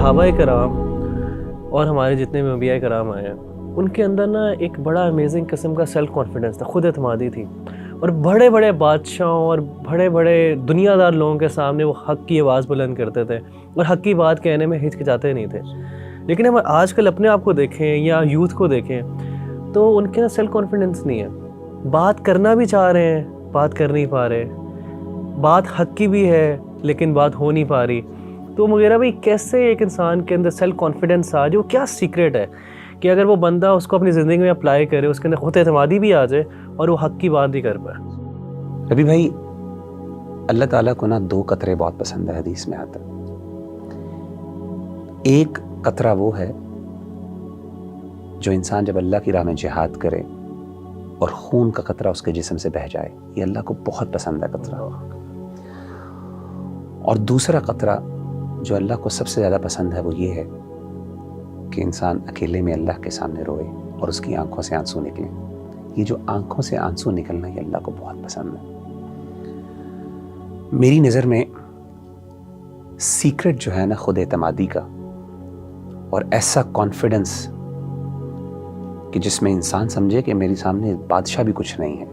صحابہ کرام اور ہمارے جتنے بھی انبیاء کرام آئے ہیں ان کے اندر نا ایک بڑا امیزنگ قسم کا سیلف کانفیڈنس تھا، خود اعتمادی تھی، اور بڑے بڑے بادشاہوں اور بڑے بڑے دنیا دار لوگوں کے سامنے وہ حق کی آواز بلند کرتے تھے اور حق کی بات کہنے میں ہچکچاتے نہیں تھے۔ لیکن ہم آج کل اپنے آپ کو دیکھیں یا یوتھ کو دیکھیں تو ان کے اندر سیلف کانفیڈنس نہیں ہے، بات کرنا بھی چاہ رہے ہیں، بات کر نہیں پا رہے، بات حق کی بھی ہے لیکن بات ہو نہیں پا رہی۔ تو مغیرہ بھائی کیسے ایک انسان کے اندر سیلف کانفیڈنس آ جو کیا سیکریٹ ہے کہ اگر وہ بندہ اس کو اپنی زندگی میں اپلائی کرے، اس کے اندر خود اعتمادی بھی آ جائے اور وہ حق کی بات بھی کر پائے؟ ربی بھائی، اللہ تعالیٰ کو نا 2 قطرے بہت پسند ہے، حدیث میں آتا ہے۔ ایک قطرہ وہ ہے جو انسان جب اللہ کی راہ میں جہاد کرے اور خون کا قطرہ اس کے جسم سے بہہ جائے، یہ اللہ کو بہت پسند ہے قطرہ۔ اور دوسرا قطرہ جو اللہ کو سب سے زیادہ پسند ہے وہ یہ ہے کہ انسان اکیلے میں اللہ کے سامنے روئے اور اس کی آنکھوں سے آنسو نکلیں۔ یہ جو آنکھوں سے آنسو نکلنا یہ اللہ کو بہت پسند ہے۔ میری نظر میں سیکرٹ جو ہے نا خود اعتمادی کا، اور ایسا کانفیڈنس کہ جس میں انسان سمجھے کہ میری سامنے بادشاہ بھی کچھ نہیں ہے،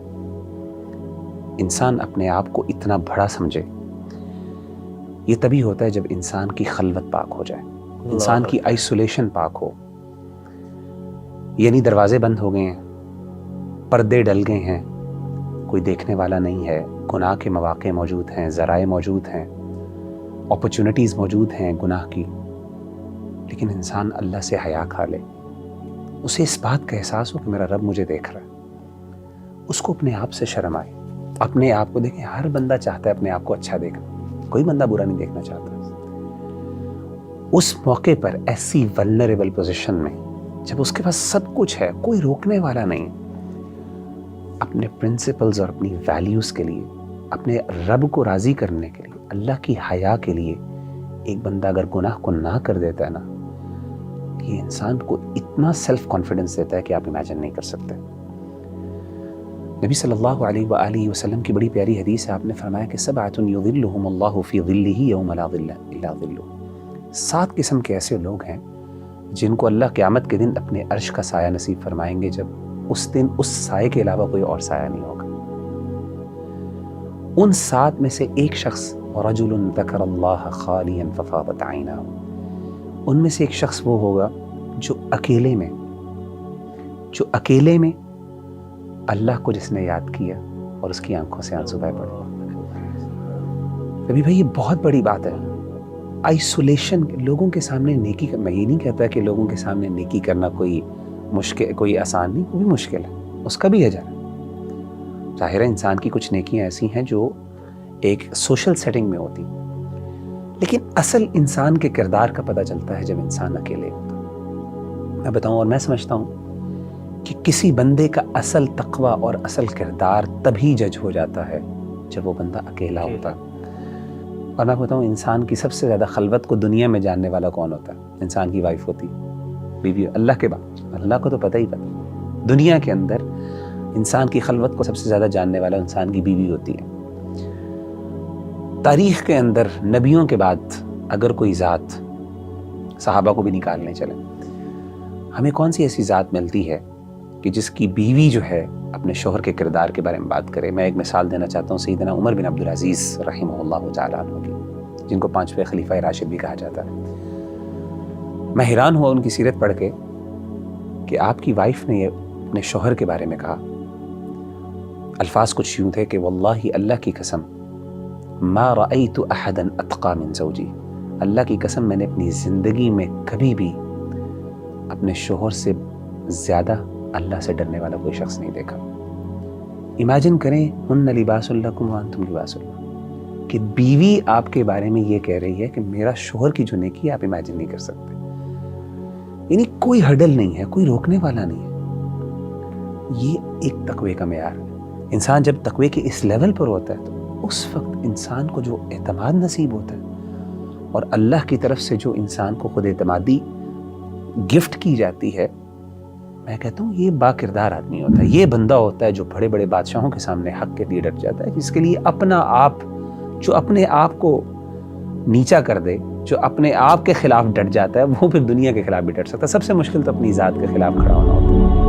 انسان اپنے آپ کو اتنا بڑا سمجھے، یہ تبھی ہوتا ہے جب انسان کی خلوت پاک ہو جائے، انسان کی آئسولیشن پاک ہو، یعنی دروازے بند ہو گئے ہیں، پردے ڈل گئے ہیں، کوئی دیکھنے والا نہیں ہے، گناہ کے مواقع موجود ہیں، ذرائع موجود ہیں، اپرچونٹیز موجود ہیں گناہ کی، لیکن انسان اللہ سے حیا کھا لے، اسے اس بات کا احساس ہو کہ میرا رب مجھے دیکھ رہا ہے، اس کو اپنے آپ سے شرم آئے، اپنے آپ کو دیکھیں۔ ہر بندہ چاہتا ہے اپنے آپ کو اچھا دیکھنا، کوئی بندہ برا نہیں دیکھنا چاہتا۔ اس موقع پر ایسی ولنریبل پوزیشن میں جب اس کے پاس سب کچھ ہے، کوئی روکنے والا نہیں، اپنے پرنسپلز اور اپنی ویلیوز کے لیے، اپنے رب کو راضی کرنے کے لیے، اللہ کی حیا کے لیے ایک بندہ اگر گناہ کو نہ کر دیتا ہے نا، یہ انسان کو اتنا سیلف کانفیڈنس دیتا ہے کہ آپ امیجن نہیں کر سکتے۔ نبی صلی اللہ علیہ وآلہ وسلم کی بڑی پیاری حدیث ہے، آپ نے فرمایا کہ سبعۃ یظلھم اللہ فی ظلہ یوم لا ظل الا ظلہ۔ 7 قسم کے ایسے لوگ ہیں جن کو اللہ قیامت کے دن اپنے عرش کا سایہ نصیب فرمائیں گے، جب اس دن اس سائے کے علاوہ کوئی اور سایہ نہیں ہوگا۔ ان 7 میں سے ایک شخص رجل ذکر اللہ خالیا ففاضت عیناہ، ان میں سے ایک شخص وہ ہوگا جو اکیلے میں اللہ کو جس نے یاد کیا اور اس کی آنکھوں سے آنسو بہہ پڑے۔ نبی بھائی، یہ بہت بڑی بات ہے۔ آئسولیشن، لوگوں کے سامنے نیکی، میں یہ نہیں کہتا کہ لوگوں کے سامنے نیکی کرنا کوئی مشکل، کوئی آسان نہیں، وہ بھی مشکل ہے، اس کا بھی اجر ہے۔ ظاہر ہے انسان کی کچھ نیکیاں ایسی ہیں جو ایک سوشل سیٹنگ میں ہوتی ہیں، لیکن اصل انسان کے کردار کا پتہ چلتا ہے جب انسان اکیلے ہوتا ہے۔ میں بتاؤں، اور میں سمجھتا ہوں کہ کسی بندے کا اصل تقوی اور اصل کردار تبھی جج ہو جاتا ہے جب وہ بندہ اکیلا ہوتا ہے۔ اور میں بتاؤں، انسان کی سب سے زیادہ خلوت کو دنیا میں جاننے والا کون ہوتا ہے؟ انسان کی وائف ہوتی ہے، بیوی۔ اللہ کے بعد اللہ کو تو پتہ ہی پتہ، دنیا کے اندر انسان کی خلوت کو سب سے زیادہ جاننے والا انسان کی بیوی ہوتی ہے۔ تاریخ کے اندر نبیوں کے بعد اگر کوئی ذات، صحابہ کو بھی نکالنے چلے، ہمیں کون سی ایسی ذات ملتی ہے کہ جس کی بیوی جو ہے اپنے شوہر کے کردار کے بارے میں بات کرے؟ میں ایک مثال دینا چاہتا ہوں، سیدنا عمر بن عبدالعزیز رحمہ اللہ تعالیٰ عنہ کی، جن کو 5ویں خلیفہ راشد بھی کہا جاتا ہے۔ میں حیران ہوا ان کی سیرت پڑھ کے کہ آپ کی وائف نے اپنے شوہر کے بارے میں کہا، الفاظ کچھ یوں تھے کہ واللہ، اللہ کی قسم، ما رأیت احدا اتقى من زوجی، اللہ کی قسم میں نے اپنی زندگی میں کبھی بھی اپنے شوہر سے زیادہ اللہ سے ڈرنے والا کوئی شخص نہیں دیکھا۔ امیجن کریں، ہن لباس لکم وانتم لباس لہن، کہ بیوی آپ کے بارے میں یہ کہہ رہی ہے کہ میرا شوہر کی جو نیکی ہے آپ امیجن نہیں کر سکتے، یعنی کوئی ہرڈل نہیں ہے، کوئی روکنے والا نہیں ہے۔ یہ ایک تقوی کا معیار ہے۔ انسان جب تقوی کے اس لیول پر ہوتا ہے تو اس وقت انسان کو جو اعتماد نصیب ہوتا ہے، اور اللہ کی طرف سے جو انسان کو خود اعتمادی گفٹ کی جاتی ہے، میں کہتا ہوں یہ با کردار آدمی ہوتا ہے، یہ بندہ ہوتا ہے جو بڑے بڑے بادشاہوں کے سامنے حق کے لیے ڈٹ جاتا ہے، جس کے لیے اپنا آپ، جو اپنے آپ کو نیچا کر دے، جو اپنے آپ کے خلاف ڈٹ جاتا ہے، وہ پھر دنیا کے خلاف بھی ڈٹ سکتا ہے۔ سب سے مشکل تو اپنی ذات کے خلاف کھڑا ہونا ہوتا ہے۔